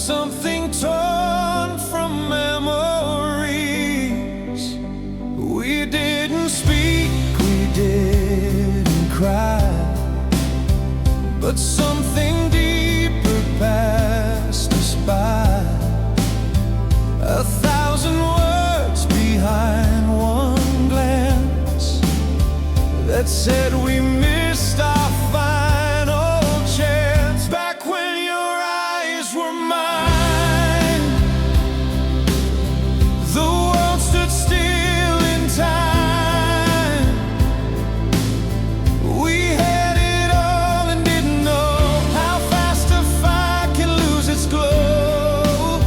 something torn from memories. We didn't speak, we didn't cry, but something deeper passed us by. 1,000 words behind one glance that said we missed our final chance. Back when your eyes were mine, the world stood still in time. We had it all and didn't know how fast a fire can lose its glow.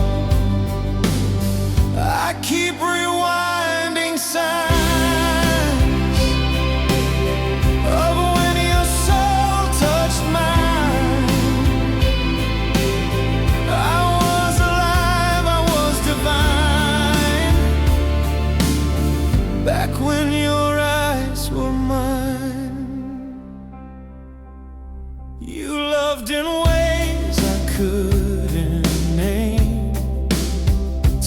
I keep rewinding signs of when your soul touched mine. I was alive, I was divine. Back when your eyes were mine. You loved in ways I couldn't name,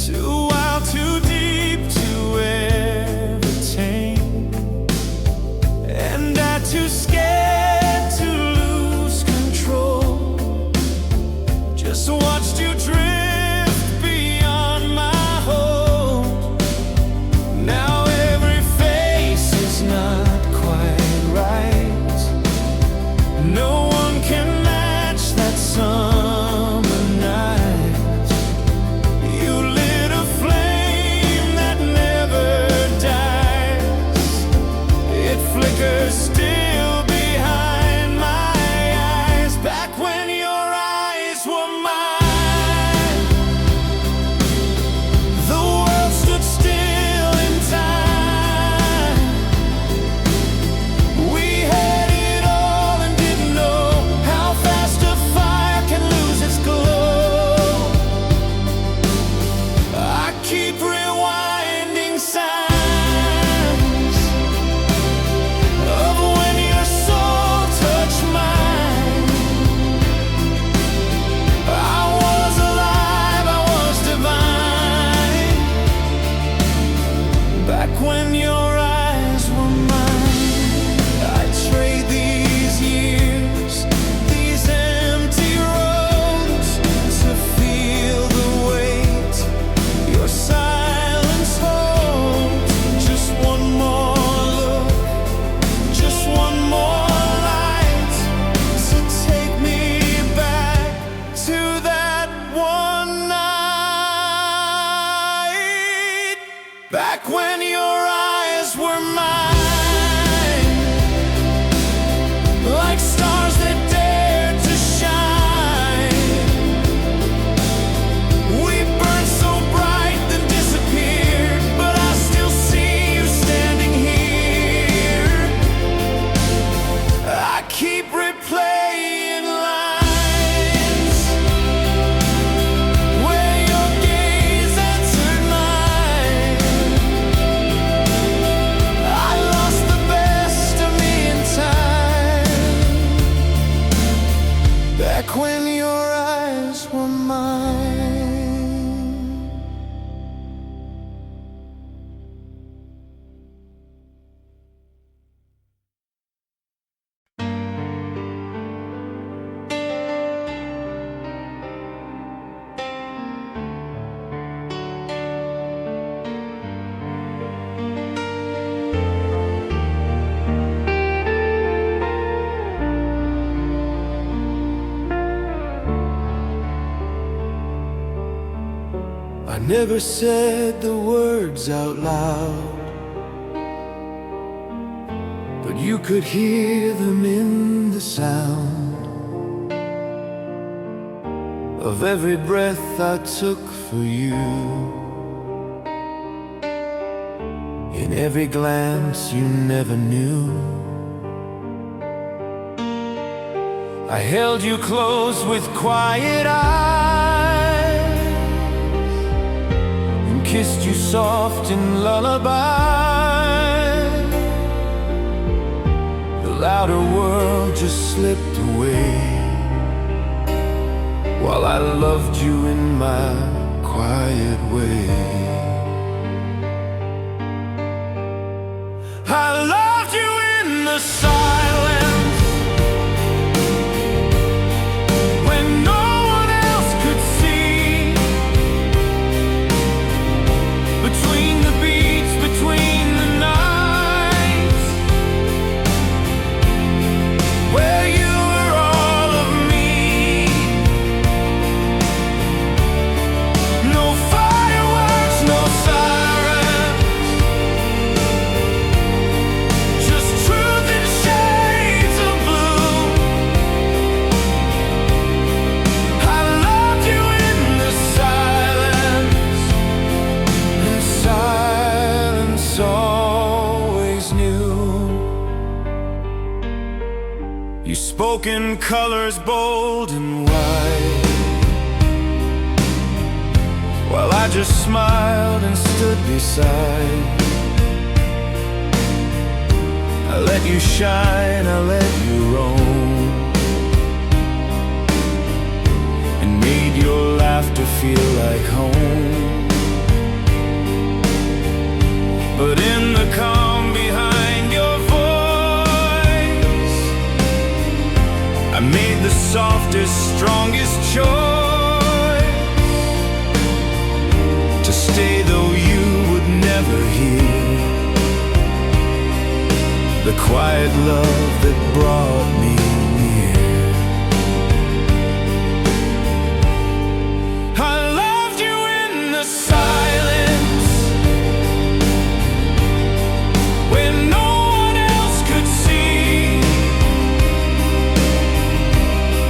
too wild, too deep to ever tame, and I too scared to lose control. Just watched you drift beyond my hold. Now every face is not quite right. No one can match that summer night. You lit a flame that never dies. It flickers still behind my eyes. Back when your eyes were mine, the world stood still in time. We had it all and didn't know how fast a fire can lose its glow. I keep rewinding signs of when your soul touched mine. I was alive, I was divine. Back when your eyes were mine. I trade these years, these empty roads, to feel the weight your silence holds. Just one more look, just one more light, to take me back to that one night. Back when your eyes were mine, like stars that dared to shine. We burned so bright then disappeared, but I still see you standing here. I keep replaying lines where your gaze answered mine. I lost the best of me in time. Back when your eyes were mine. I never said the words out loud, but you could hear them in the sound of every breath I took for you, in every glance you never knew. I held you close with quiet eyes, kissed you soft in lullaby. The louder world just slipped away while I I loved you in my quiet way. I loved you in the silence, when no one else could see. Between the beats, between the nights, where you were all of me. No fireworks, no sirens, just truth in shades of blue. I loved you in the silence, and silence always knew. You spoke in colors bold and wide, while I just smiled and stood beside. I let you shine, I let you roam, and made your laughter feel like home. But in the calm behind your voice, I made the softest, strongest choice to stay, though you would never hear the quiet love that brought me near. I loved you in the silence, when no one else could see.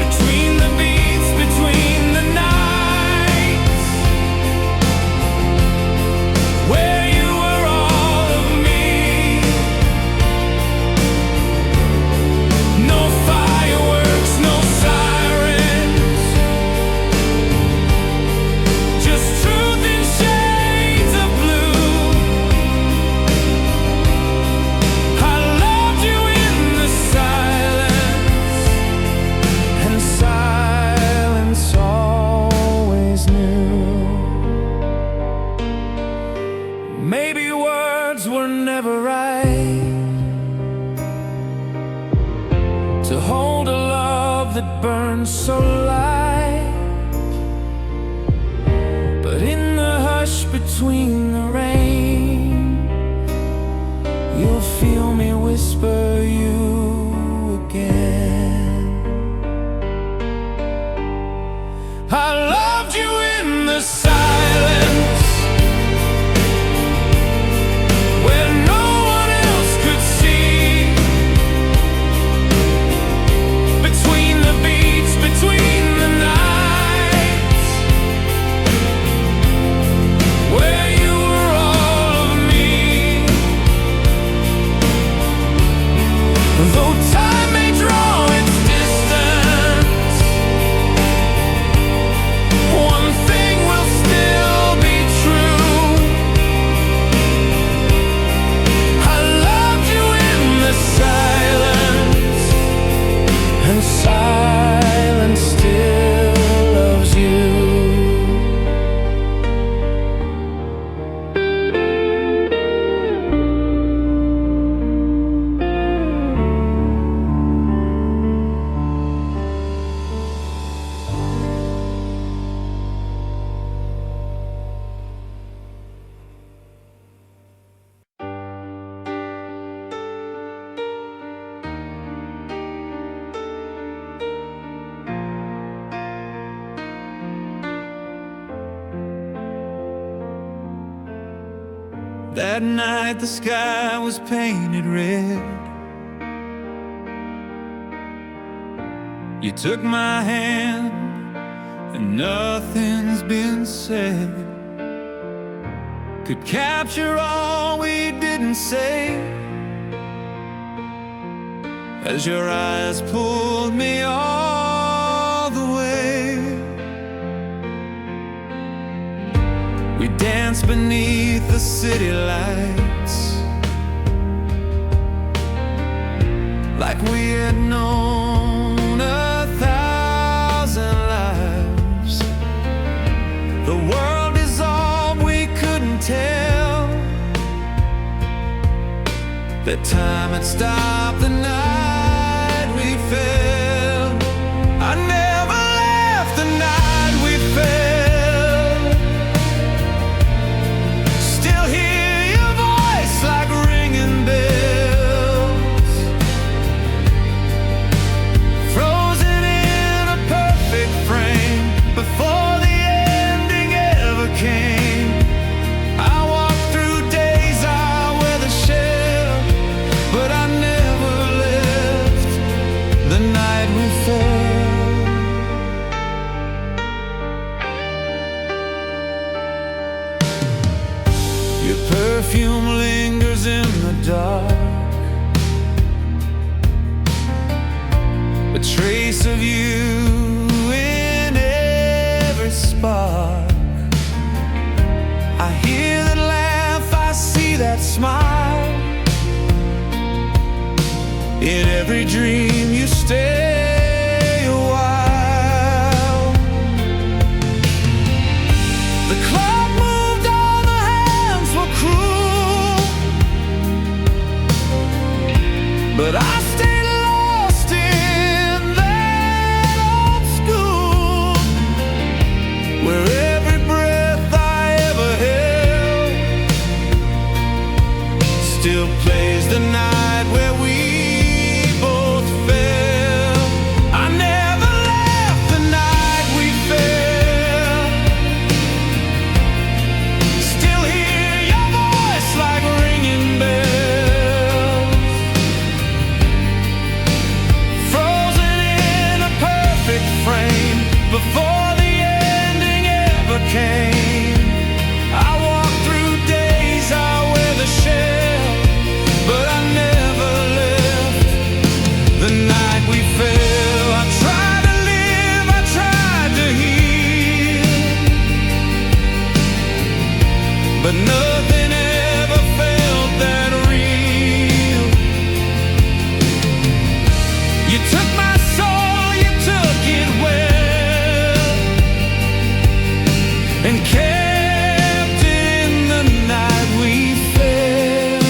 Between the beats, between the nights, where you were all of me. No fireworks, no sirens, just truth in shades of blue. I loved you in the silence, and silence always knew. Maybe words were never right to hold a love that burns so light, but in the hush between the rain, you'll feel me whisper you again. I loved you in the silence, where no one else could see. Between the beats, between the nights, where you were all of me. Though time may draw its distance, one thing will still be true. I loved you in the silence, and silence still loves you. That night the sky was painted red. You took my hand, and nothing's been said could capture all we didn't say, as your eyes pulled me all the way. We danced beneath the city lights, like we had known 1,000 lives. The world dissolved, we couldn't tell that time had stopped the night we fell. I never left the night we fell. Still hear your voice like ringing bells, frozen in a perfect frame before the ending ever came. I walked through days I wear the shell, but I never left the night we fell. Your perfume lingers in the dark, a trace of you in every spark. I hear that laugh, I see that smile. In every dream you stay a while. The clock moved on, the hands were cruel, but I stayed lost in that old school, where every breath I ever held still plays the night where we both fell. I never left the night we fell. Still hear your voice like ringing bells, frozen in a perfect frame before the ending ever came. I walked through days I wear the shell, but I never left the night we fell. I tried to live, I tried to heal, but nothing ever felt that real. You took my soul, you took it well, and kept it in the night we fell.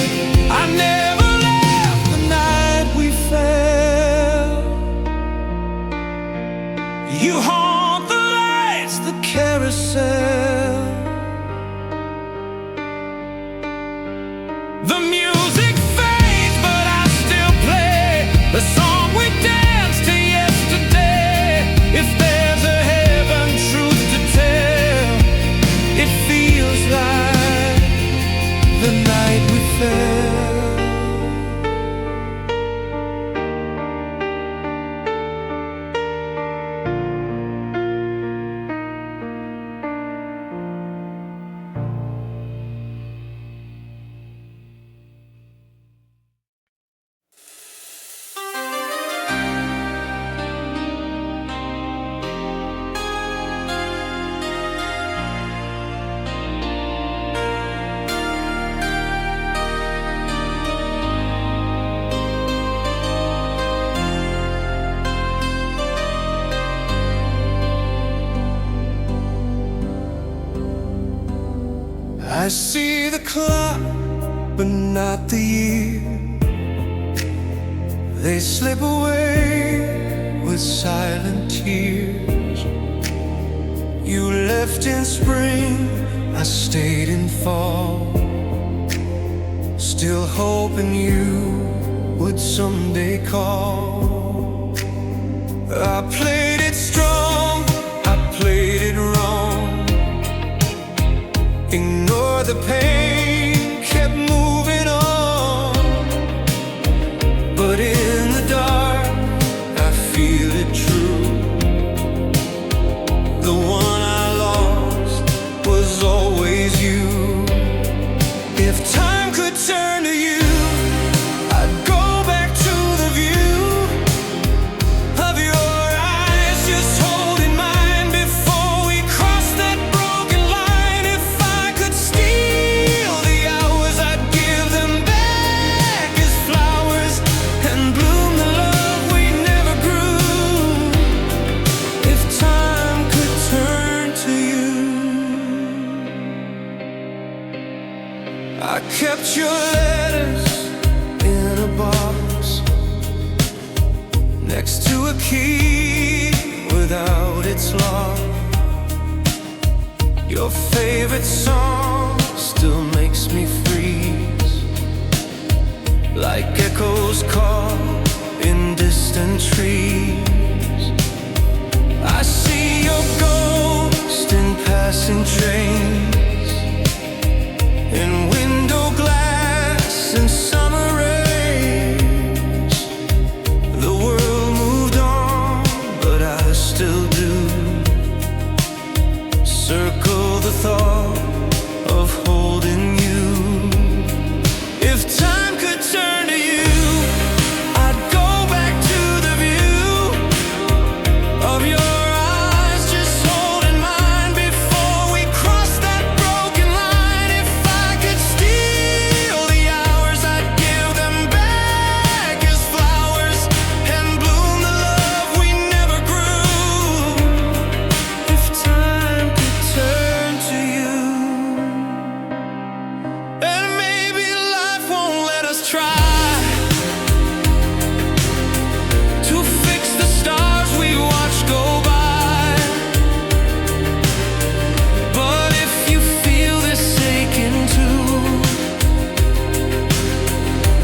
I never left the night we fell. You haunt the lights, the carousel. The music fades, but I still play the song we danced to yesterday. If there's a heaven truth to tell, it feels like the night we fell. I see the clock, but not the year. They slip away with silent tears. You left in spring, I stayed in fall, still hoping you would someday call. I played it strong, I played it wrong. Ignore the pain, kept moving on. But in the dark, I feel it true. The one I lost was always you. If time could turn to you, I'd go back to the view of your eyes, just holding mine before we cross that broken line. If I could steal I kept your letters in a box next to a key without its lock. Your favorite song still makes me freeze, like echoes caught in distant trees. I see your ghost in passing trains, in window glass and summer rays. The world moved on, but I still do circle the thought of holding you. If time could turn to you, I'd go back to the view of your eyes just holding mine before we crossed that broken line. If I could steal the hours, I'd give them back as flowers and bloom the love we never grew. If time could turn to you, and maybe life won't let us try to fix the stars we watch go by. But if you feel this aching too,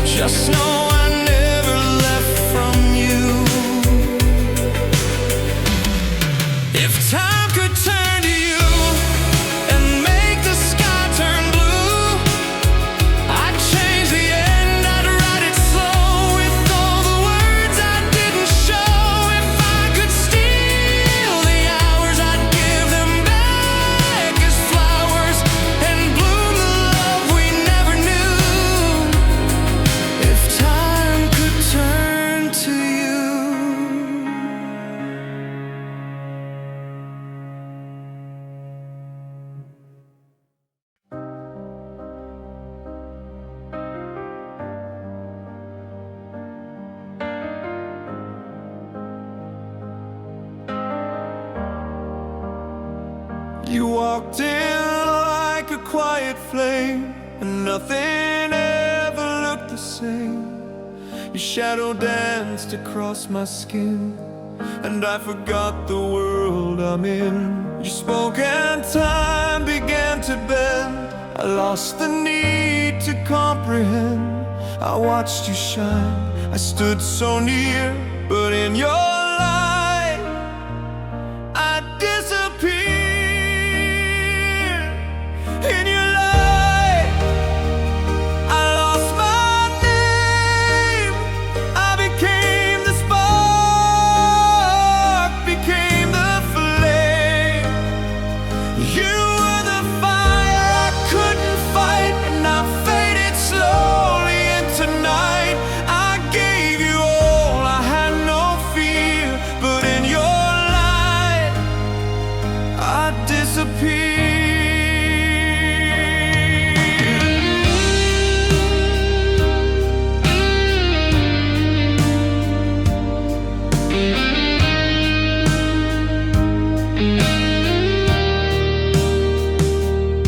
just know I never left from you. If time could turn to you and make the sky turn blue, I'd change the end, I'd write it slow with all the words I didn't show. If I could steal the hours, I'd give them back as flowers and bloom the love we never knew. If time could turn to you. You walked in like a quiet flame, and nothing ever looked the same. Your shadow danced across my skin, and I forgot the world I'm in. You spoke and time began to bend. I lost the need to comprehend. I watched you shine, I stood so near, but in your light I disappeared. In your light I lost my name. I became the spark, became the flame. You were the fire I couldn't fight, and I faded slowly into night. I gave you all, I had no fear, but in your light I disappeared.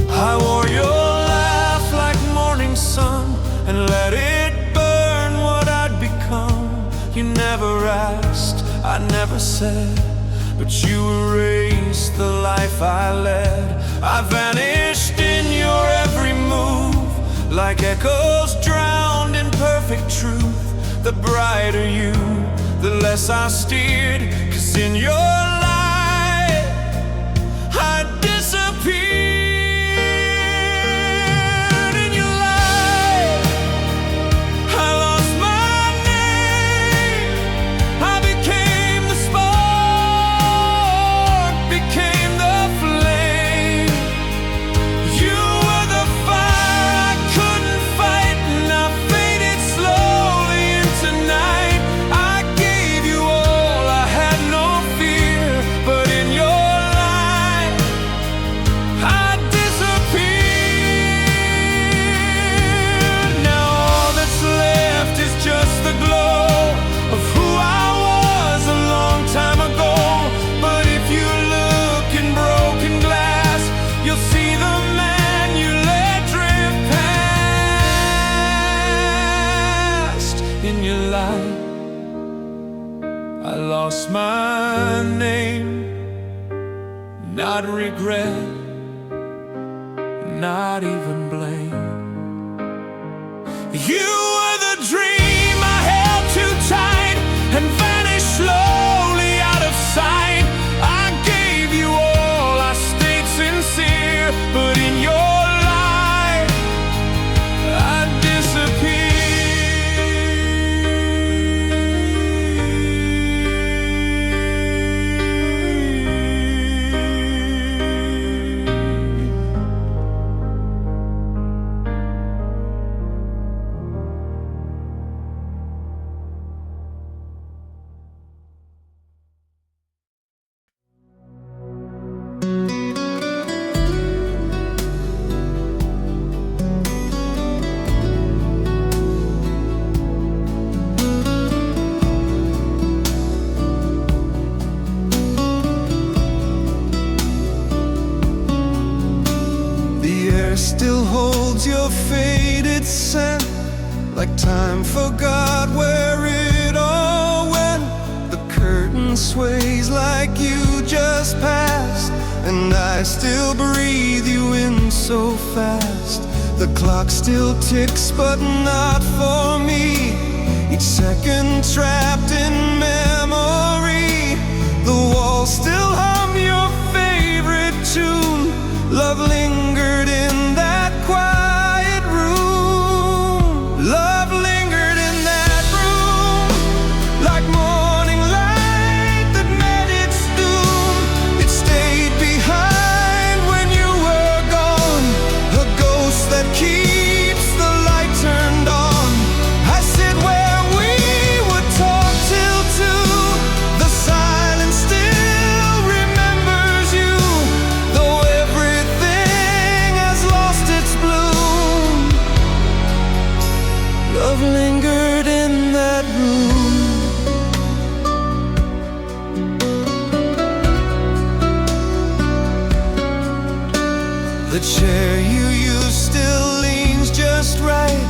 I wore your laugh like morning sun and let it burn what I'd become. You never asked, I never said, but you erased the life I led. I vanished in your every move, like echoes drowned in perfect truth. The brighter you, the less I steered, 'cause in your light I disappeared. In your light I lost my name. I became the spark, became the flame. You were the fire I couldn't fight, and I faded slowly into night. I gave you all, I had no fear, not regret, not even blame. You were the dream I held too tight and vanished slowly out of sight. I gave you all, I stayed sincere, but in your light I disappeared. Still holds your faded scent, like time forgot where it all went. The curtain sways like you just passed, and I still breathe you in so fast. The clock still ticks, but not for me. Each second trapped in memory. The walls still hum your favorite tune. Love lingered in that quiet room. Love lingered in that room, like morning light that met its doom. It stayed behind when you were gone, a ghost that keeps the light turned on. I sit where we would talk till 2. The silence still remembers you, though everything has lost its bloom. Love lingered in that room. The chair you use still leans just right,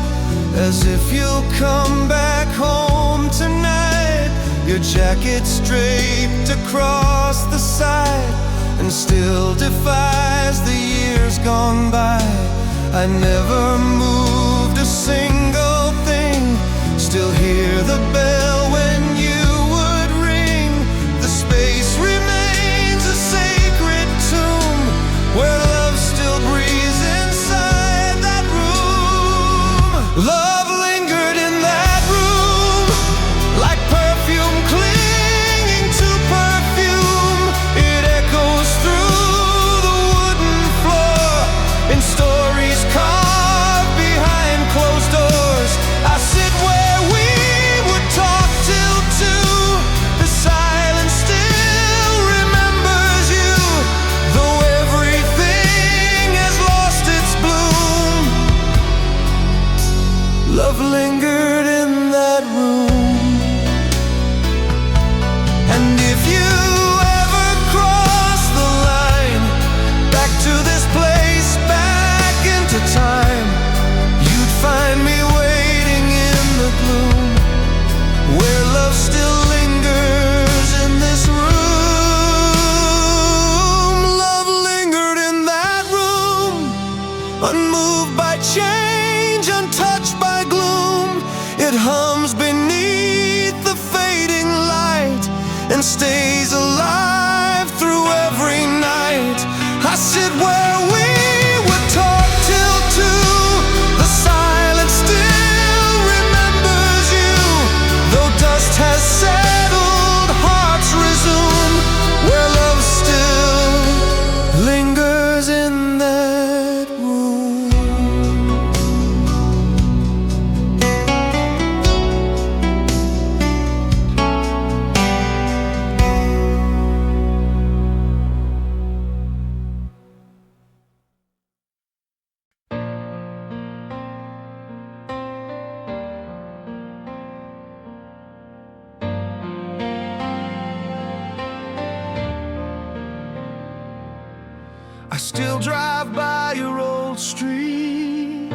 as if you'll come back home tonight. Your jacket's draped across the side and still defies the years gone by. I never moved a single thing, still hear the bell when you would ring. The space remains a sacred tomb, where love still breathes inside that room. Love lingered in that room, like perfume clinging to perfume. It echoes through the wooden floor, in stories carved behind closed doors. I sit where we would talk till 2. The silence still remembers you, though everything has lost its bloom. Love lingered in that room. And if you ever cross the line, back to this place, back into time, you'd find me waiting in the gloom, where love still lingers in this room. Love lingered in that room, unmoved by change, untouched by gloom. It hums beneath the fading light and stays alive through every night. I sit where we would talk till 2. The silence still remembers you, though dust has settled, hearts resume, where love still lingers in that room. I still drive by your old street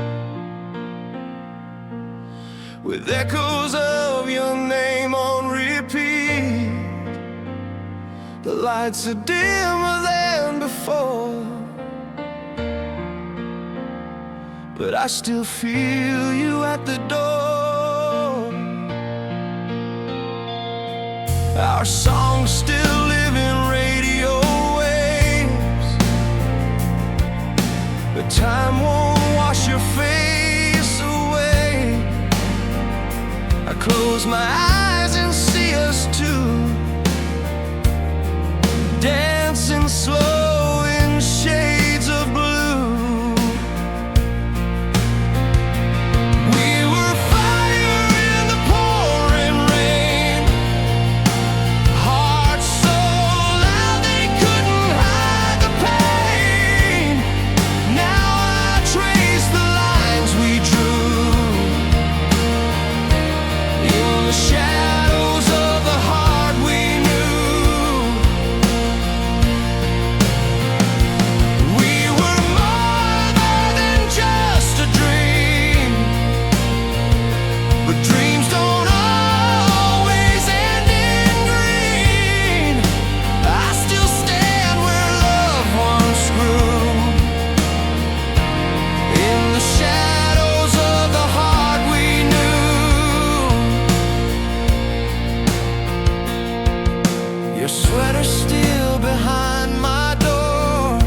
with echoes of your name on repeat. The lights are dimmer than before, but I still feel you at the door. Our songs still live in radio waves, but time won't wash your face away. I close my eyes and see us two, dancing slow in shades of blue. We were fire in the pouring rain, hearts so loud they couldn't hide the pain. Now I trace the lines we drew in the shadows of the heart we knew. We were more than just a dream, but dreams don't always end in green. I still stand where love once grew, in the shadows of the heart we knew. Your sweater's still behind my door.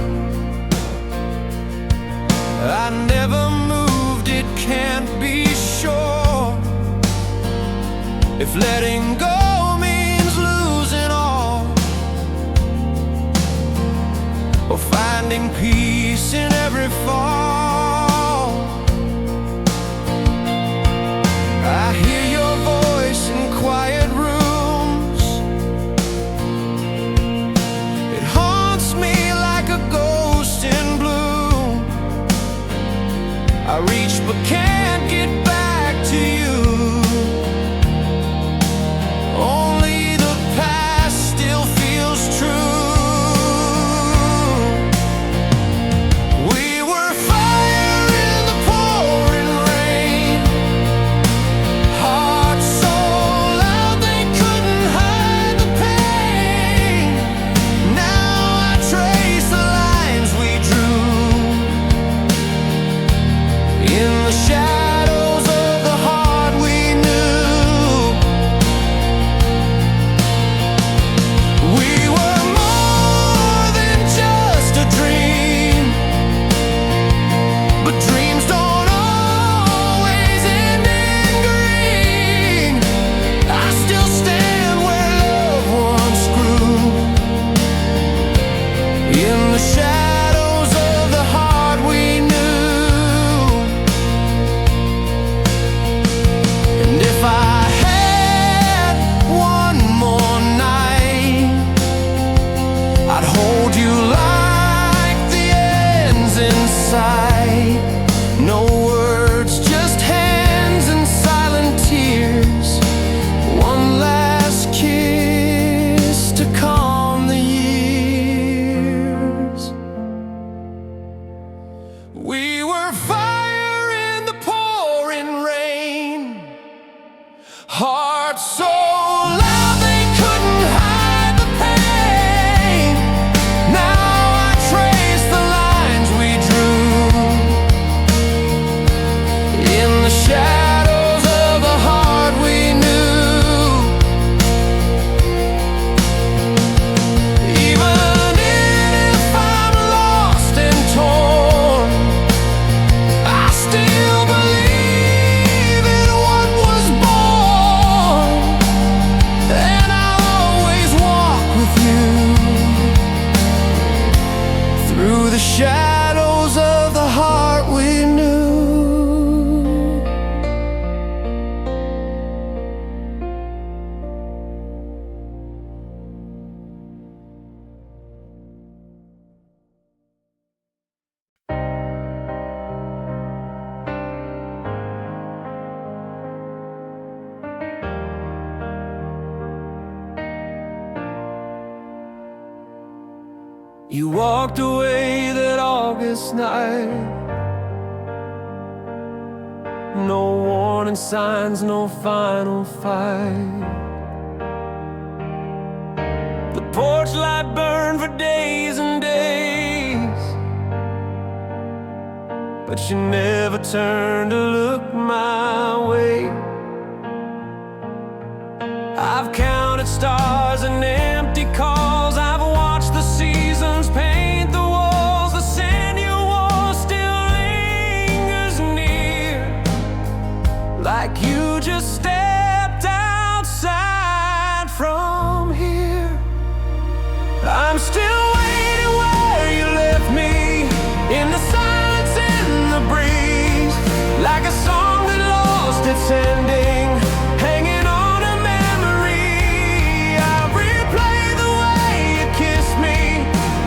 I never moved, it can't be sure. If letting go means losing all, or finding peace in every fall, I hear your voice in quiet rooms. It haunts me like a ghost in bloom. I reach but can't get back to you. Only the past still feels true. We were fire in the pouring rain, hearts so loud they couldn't hide the pain. Now I trace the lines we drew in the shadows of the heart we knew. We were more than just a dream, but dreams don't always end in green. I still stand where love once grew, in the shadows of the heart we knew. And if I had one more night, I'd hold you like the ends in sight. No words, just hands and silent tears. One last kiss to calm the years. We were fire in the pouring rain, hearts so loud they couldn't hide the pain. Now I trace the lines we drew in the shadows of the heart we knew. Even if I'm lost and torn, I still believe in what was born, and I'll always walk with you through the shadows of the heart we knew. You walked away that August night. No warning signs, no final fight. The porch light burned for days and days. but you never turned to look my way. I've counted stars and empty calls. I've watched the seasons paint the walls. The sand you wore still lingers near, like you just stepped outside from here. I'm still waiting where you left me, in the silence, in the breeze, like a song that lost its ending, hanging on a memory. I replay the way you kissed me,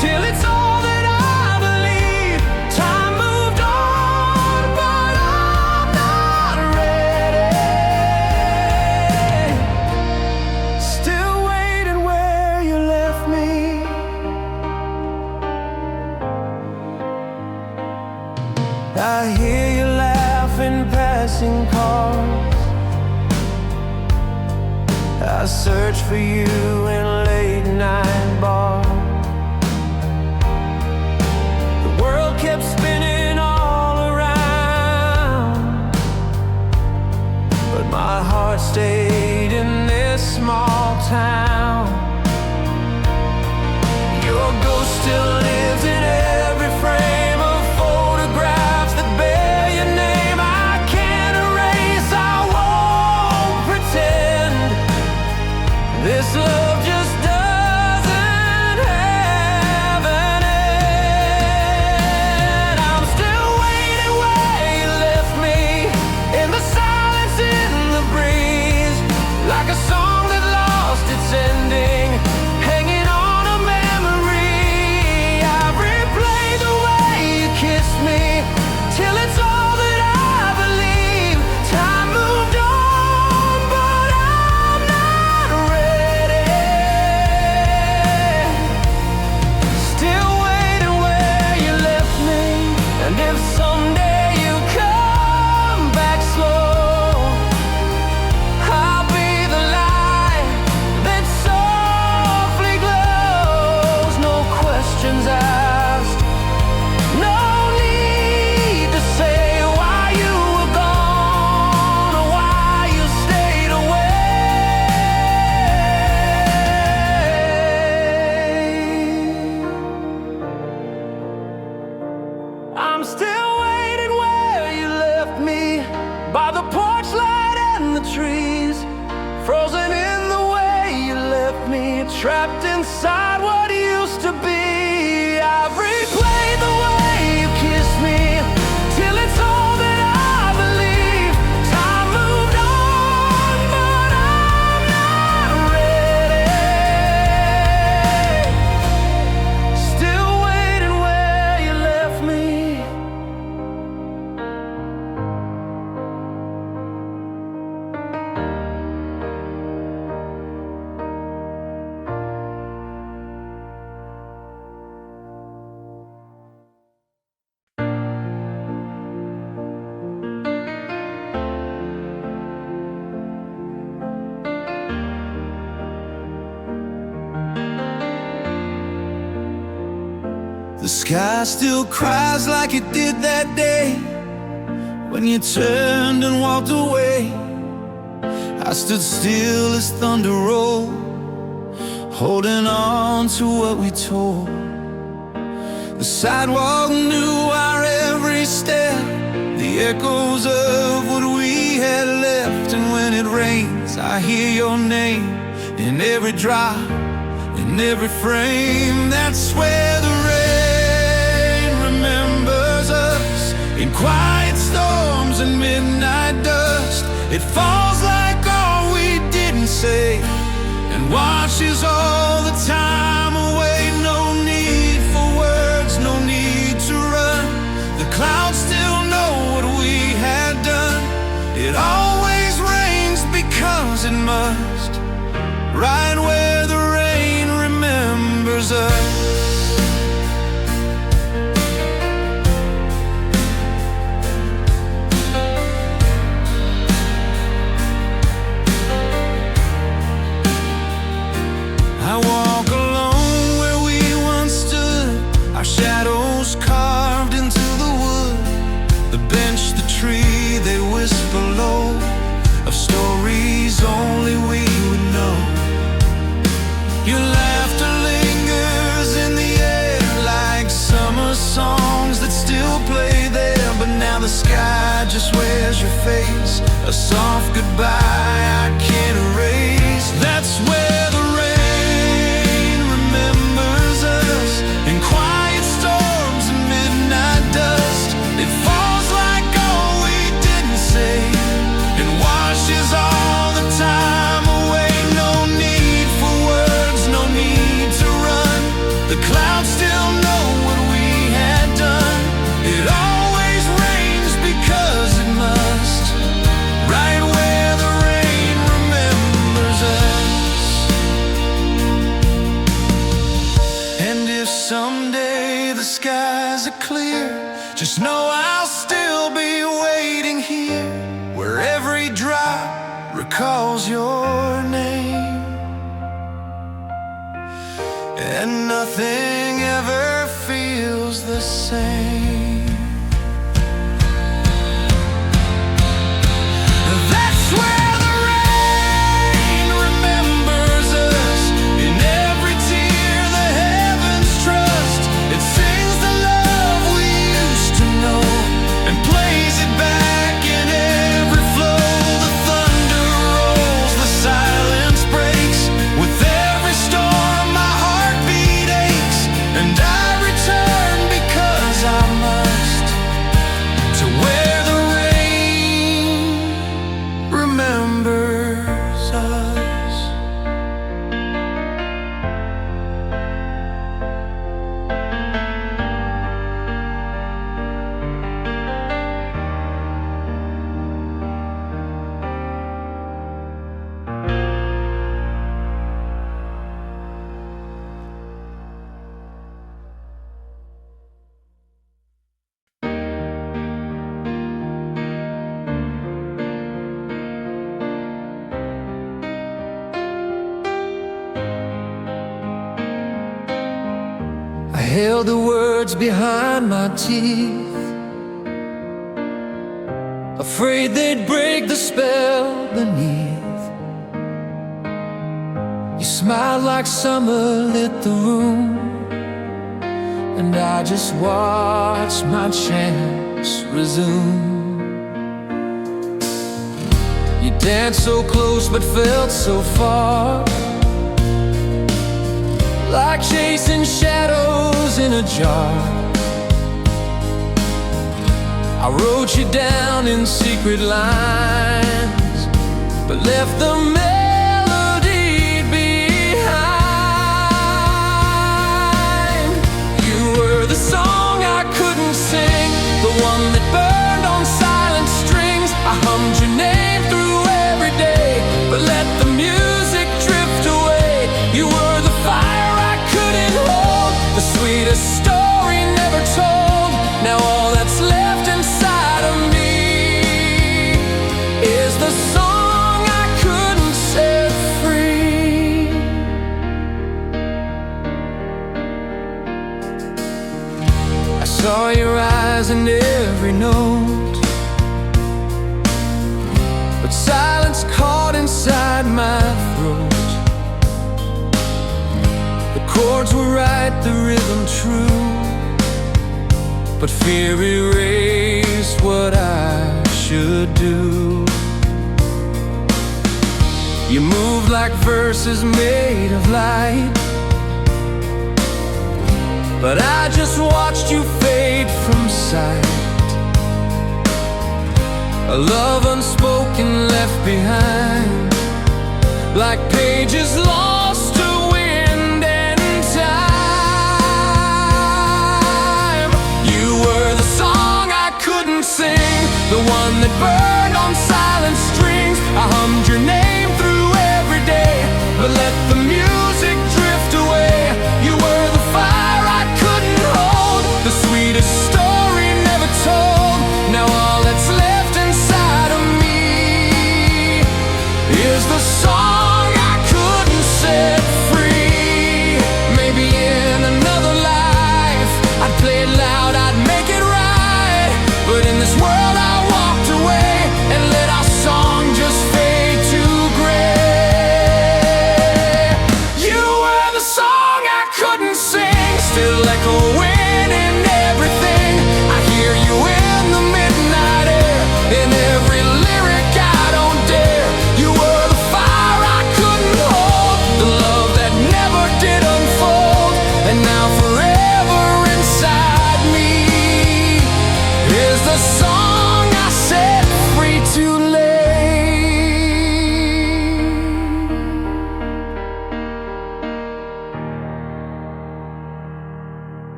till it's all that I believe. Time moved on, but I'm not ready. Still waiting where you left me. I hear you laugh in passing cars. I search for you in late night bars. The world kept spinning all around, but my heart stayed in this small town. Your ghost still lives in every frame of photographs that bear your name. I can't erase, I won't pretend. This love just doesn't have an end. I'm still waiting where you left me, in the silence, in the breeze, like a song that lost its ending, hanging on a memory. I replay the way you kissed me, till it's all that I believe. Time moved on, but I'm not ready. Still waiting where you left me, and if someday you come back slow, I'll be the light that softly glows. No questions asked, no need to say why you were gone or why you stayed away. I'm still waiting where you left me, by the porch light and the trees, frozen in the way you left me, trapped inside what used to be. I've replayed the way you kissed me, till it's all that I believe. Time moved on, but I'm not ready. Still waiting where you left me. The sky still cries like it did that day when you turned and walked away. I stood still as thunder rolled, holding on to what we told. The sidewalk knew our every step, the echoes of what we had left. And when it rains, I hear your name in every drop, in every frame. That's where the rain remembers us, in quiet storms and midnight dust. It falls like all we didn't say, and washes all the time away. No need for words, no need to run. The clouds still know what we had done. It always rains because it must, right where the rain remembers us. I walk alone where we once stood, our shadows carved into the wood. sky just wears your face, a soft goodbye I can't erase. That's where the rain remembers us, in quiet storms and midnight dust. It falls like all we didn't say, and washes all the time away. No need for words, no need to run. The clouds still know what we had done. It always rains because it must, right where the rain remembers us. And if someday the skies are clear, just know I'll still be waiting here, where every drop recalls your name, and nothing ever feels the same. That's where the rain remembers us, in every tear the heavens trust. It sings the love we used to know, and plays it back in every flow. The thunder rolls, the silence breaks, with every storm my heartbeat aches. And I return because I must, to where the rain remembers us. I held the words behind my teeth, afraid they'd break the spell beneath. You smiled like summer lit the room, and I just watched my chance resume. You danced so close but felt so far, like chasing shadows in a jar. I wrote you down in secret lines, but left the melody behind. You were the song I couldn't sing, the one that burned on silent strings. I hummed your name through every day, but let the music drift away. You were the fire I couldn't hold, the sweetest story never told. Now all that's left inside of me is the song I couldn't set free. I saw your eyes in every note, but silence caught inside my throat. The chords were right, the rhythm true, but fear erased what I should do. You moved like verses made of light, but I just watched you fade from sight. A love unspoken left behind, like pages lost to wind and time. You were the song I couldn't sing, the one that burned on silent strings. I hummed your name through every day, but let the